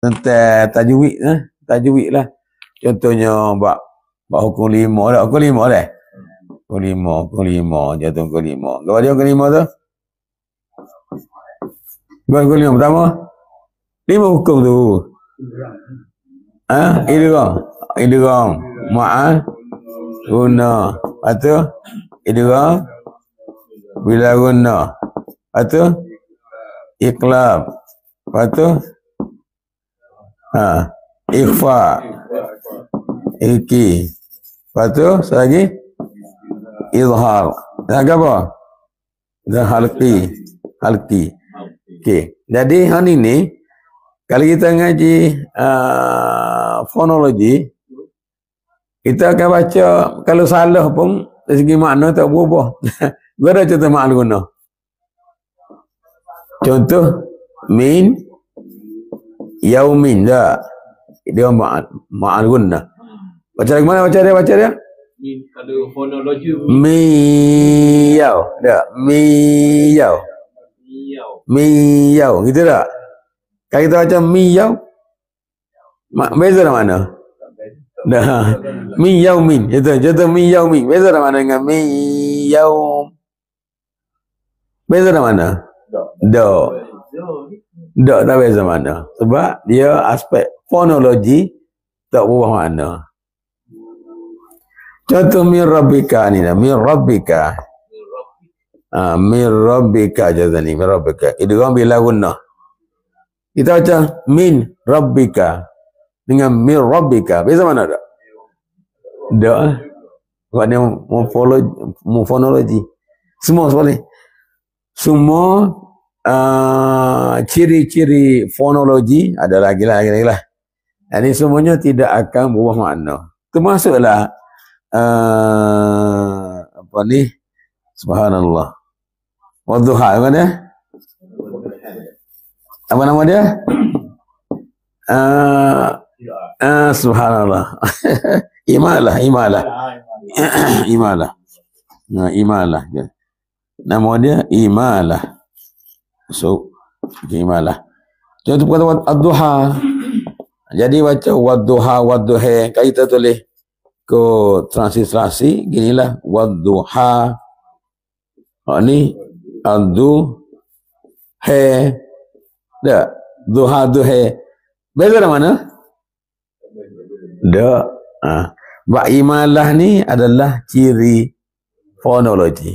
tentang tajwid tajwid lah. Contohnya bab hukum 5 dah. Hukum 5 dah. Hukum 5 jatuh hukum 5. Apa dia hukum 5 tu? Hukum 5 pertama. 5 hukum tu. Idgham. Ma'al guna. Lepas tu idgham bila guna. Lepas tu iqlab. Lepas tu ikhfa. Iki. Lepas tu lagi izhar. Dan apa? Dan halqi. Okey. Jadi hari ni kalau kita ngaji fonologi, kita akan baca kalau salah pun dari segi makna tak berubah. Gua ada contoh ma'al guna. Contoh min yaumin dah. Dia ma'al guna. Baca lagi mana baca dia? Min kalau fonologi miyau dah. Miyau gitu tak? Kalau kita baca miyau beza dah mana? Dah. Miyaumin. Contoh miyaumin. Beza dah mana dengan miyaum? Beza dah mana? Tak beza mana. Sebab dia aspek fonologi tak berubah makna. Contoh min rabbika ni lah. Min rabbika. Min rabbika jazani. Min rabbika. Itu orang bila guna. Kita baca min rabbika dengan min rabbika. Beza mana tak? Tak. Sebab dia morfologi. Semua boleh. Semua ciri-ciri fonologi ada lagi lah. Jadi semuanya tidak akan berubah makna. Termasuklah apa ni? Subhanallah. Wadduha apa dia? Apa nama dia? Subhanallah. Imalah. Imalah. Nama dia imalah. So, imalah. Contoh kata ad-duha. Jadi baca wadduha, kalau kita tulis ke transliterasi ginilah wadduha. Ni ad-duha. Dak, duha. Beza dah mana? Dak. Bak imalah ni adalah ciri fonologi.